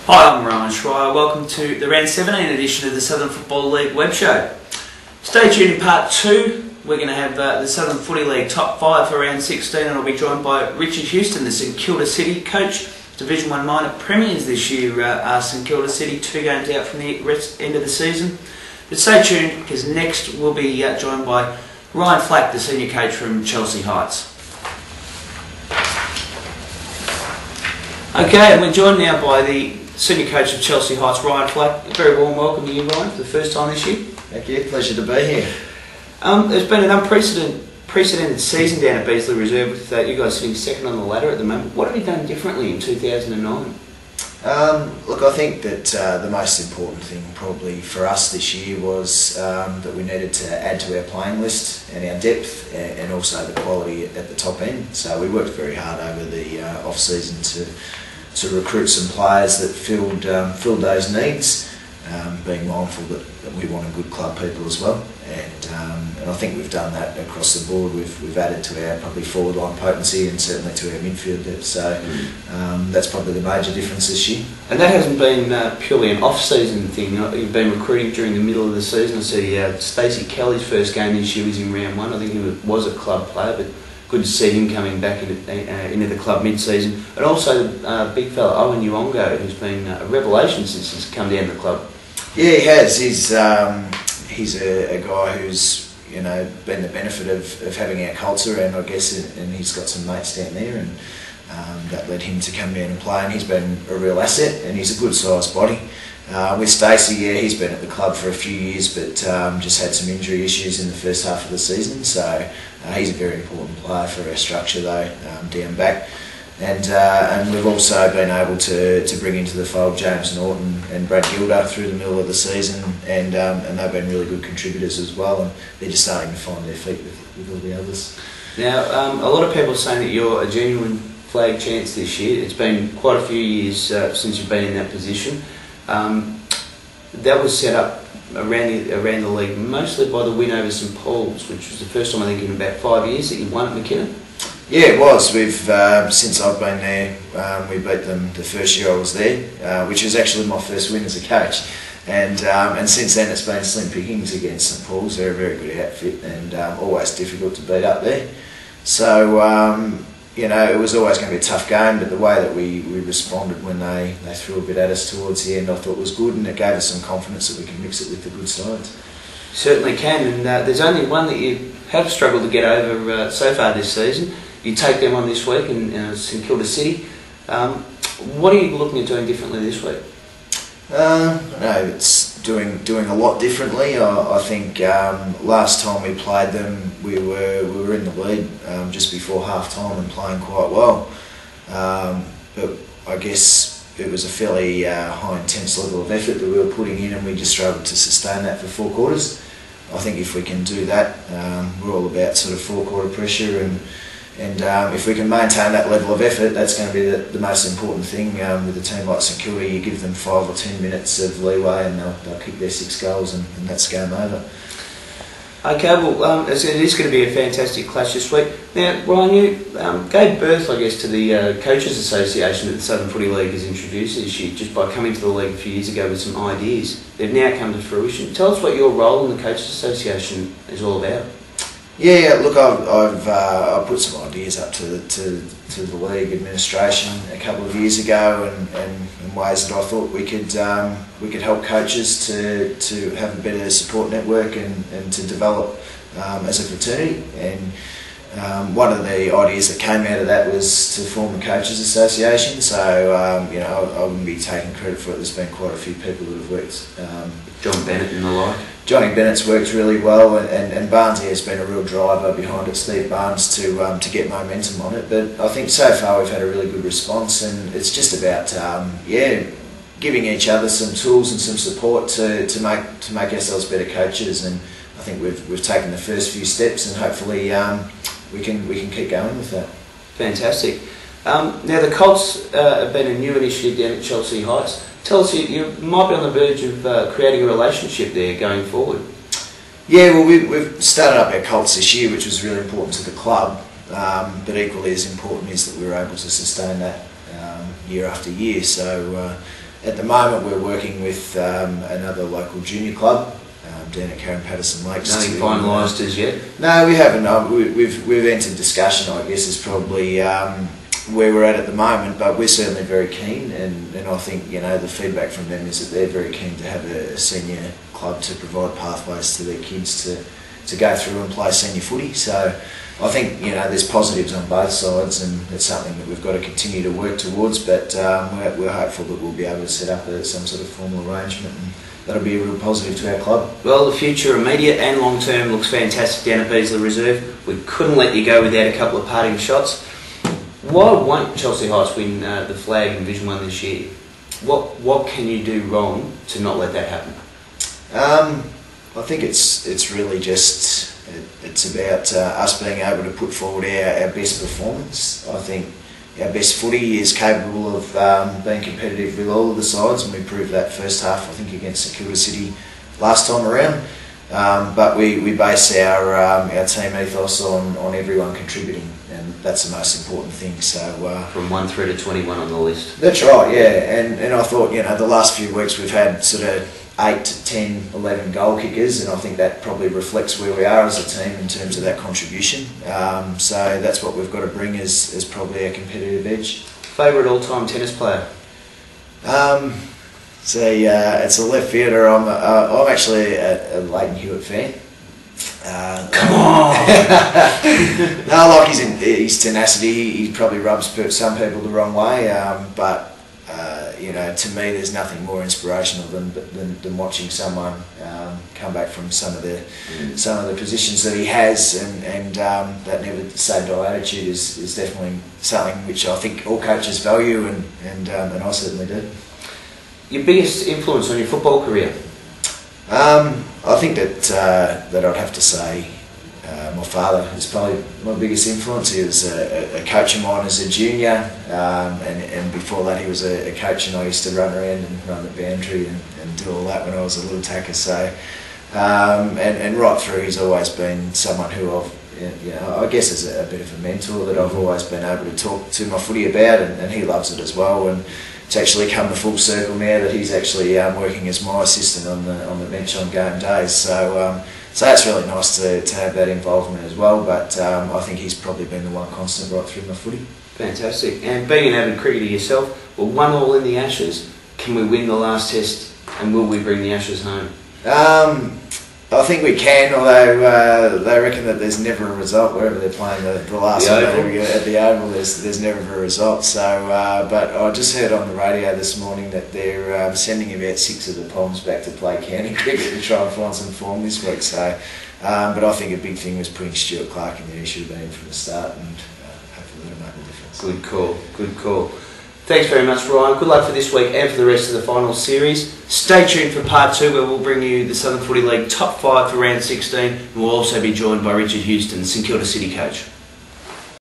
Hi, I'm Ryan Schreier. Welcome to the round 17 edition of the Southern Football League web show. Stay tuned in part 2. We're going to have the Southern Footy League top 5 for round 16, and I'll be joined by Richard Houston, the St Kilda City coach. Division 1 minor premiers this year are St Kilda City, 2 games out from the end of the season. But stay tuned, because next we'll be joined by Ryan Flack, the senior coach from Chelsea Heights. Okay, and we're joined now by the senior coach of Chelsea Heights, Ryan Flack. A very warm welcome to you, Ryan, for the first time this year. Thank you, pleasure to be here. There's been an unprecedented season down at Beasley Reserve with you guys sitting second on the ladder at the moment. What have you done differently in 2009? Look, I think that the most important thing probably for us this year was that we needed to add to our playing list and our depth and also the quality at the top end. So we worked very hard over the off-season to recruit some players that filled those needs, being mindful that we wanted good club people as well. And I think we've done that across the board. We've added to our probably forward line potency and certainly to our midfield depth. So that's probably the major difference this year. And that hasn't been purely an off-season thing. You've been recruiting during the middle of the season. I see Stacey Kelly's first game this year was in round 1. I think he was a club player, but good to see him coming back into the club mid-season. And also big fella Owen Uongo, who's been a revelation since he's come down to the club. Yeah, he has. He's a guy who's been the benefit of having our culture, and I guess and he's got some mates down there, and that led him to come down and play. And he's been a real asset, and he's a good sized body. With Stacey, he's been at the club for a few years, but just had some injury issues in the first half of the season. So he's a very important player for our structure, though, down back. And we've also been able to bring into the fold James Norton and Brad Gilder through the middle of the season, and they've been really good contributors as well, and they're just starting to find their feet with all the others. Now, a lot of people are saying that you're a genuine flag chance this year. It's been quite a few years since you've been in that position. That was set up around the league mostly by the win over St Paul's, which was the first time I think in about 5 years that you won at McKinnon. Yeah, it was. We've since I've been there, we beat them the first year I was there, which was actually my first win as a coach. And since then it's been slim pickings against St Paul's. They're a very good outfit and always difficult to beat up there. So it was always going to be a tough game, but the way that we responded when they threw a bit at us towards the end, I thought was good, and it gave us some confidence that we can mix it with the good sides. Certainly can, and there's only one that you have struggled to get over so far this season. You take them on this week in St Kilda City. What are you looking at doing differently this week? No, it's doing a lot differently. I think last time we played them, we were in the lead just before half time and playing quite well. But I guess it was a fairly high intense level of effort that we were putting in, and we just struggled to sustain that for 4 quarters. I think if we can do that, we're all about sort of 4-quarter pressure, and if we can maintain that level of effort, that's going to be the most important thing. With a team like St Kilda, you give them 5 or 10 minutes of leeway and they'll kick their 6 goals, and that's game over. Okay, well, it is going to be a fantastic clash this week. Now, Ryan, you gave birth, I guess, to the Coaches Association that the Southern Footy League has introduced this year, just by coming to the league a few years ago with some ideas. They've now come to fruition. Tell us what your role in the Coaches Association is all about. Yeah, look, I've put some ideas up to the league administration a couple of years ago, and ways that I thought we could help coaches to have a better support network and to develop as a fraternity. And one of the ideas that came out of that was to form a Coaches Association. So I wouldn't be taking credit for it. There's been quite a few people that have worked. John Bennett and the like. Johnny Bennett's worked really well, and Barnsley has been a real driver behind it, Steve Barnes, to get momentum on it. But I think so far we've had a really good response, and it's just about giving each other some tools and some support to make ourselves better coaches. And I think we've taken the first few steps, and hopefully we can keep going with that. Fantastic. Now the Colts have been a new initiative down at Chelsea Heights. Tell us, you might be on the verge of creating a relationship there going forward. Yeah, well, we've started up our Colts this year, which was really important to the club, but equally as important is that we were able to sustain that year after year. So at the moment we're working with another local junior club down at Karen Patterson Lakes. Nothing finalised as yet? No, we haven't. We've entered discussion, I guess, is probably where we're at the moment, but we're certainly very keen, and I think, you know, the feedback from them is that they're very keen to have a senior club to provide pathways to their kids to go through and play senior footy. So I think, you know, there's positives on both sides, and it's something that we've got to continue to work towards, but we're hopeful that we'll be able to set up some sort of formal arrangement, and that'll be a real positive to our club. Well, the future, immediate and long term, looks fantastic down at Beasley Reserve. We couldn't let you go without a couple of parting shots. Why won't Chelsea Heights win the flag in Division 1 this year? What can you do wrong to not let that happen? I think it's really just it's about us being able to put forward our best performance. I think our best footy is capable of being competitive with all of the sides, and we proved that first half, I think, against St Kilda City last time around. But we base our team ethos on everyone contributing, and that's the most important thing. So from 1 through to 21 on the list. That's right, yeah. And I thought, you know, the last few weeks we've had sort of 8 to 10, 11 goal kickers, and I think that probably reflects where we are as a team in terms of that contribution. So that's what we've got to bring as probably a competitive edge. Favourite all-time tennis player? It's a left fielder. I'm actually a Leighton Hewitt fan. Come on! No, like his tenacity, he probably rubs some people the wrong way. But you know, to me, there's nothing more inspirational than watching someone come back from some of the positions that he has, and that never say die attitude is definitely something which I think all coaches value, and I certainly do. Your biggest influence on your football career? I think that I'd have to say my father is probably my biggest influence. He was a coach of mine as a junior, and before that he was a coach, and I used to run around and run the boundary and do all that when I was a little tacker. So, and right through, he's always been someone who I guess is a bit of a mentor that I've always been able to talk to my footy about, and he loves it as well. And it's actually come the full circle now that he's actually working as my assistant on the bench on game days. So that's really nice to have that involvement as well. But I think he's probably been the one constant right through my footy. Fantastic. And being an avid cricketer yourself, well, 1-1 in the Ashes. Can we win the last test, and will we bring the Ashes home? I think we can, although they reckon that there's never a result wherever they're playing the last one at the Oval. There's never a result. So, but I just heard on the radio this morning that they're sending about 6 of the Poms back to play county cricket to try and find some form this week. So, but I think a big thing was putting Stuart Clark in there. He should have been from the start, and hopefully that'll make a difference. Good call. Good call. Thanks very much, Ryan. Good luck for this week and for the rest of the final series. Stay tuned for part 2, where we'll bring you the Southern Footy League top 5 for round 16, and we'll also be joined by Richard Houston, St Kilda City coach.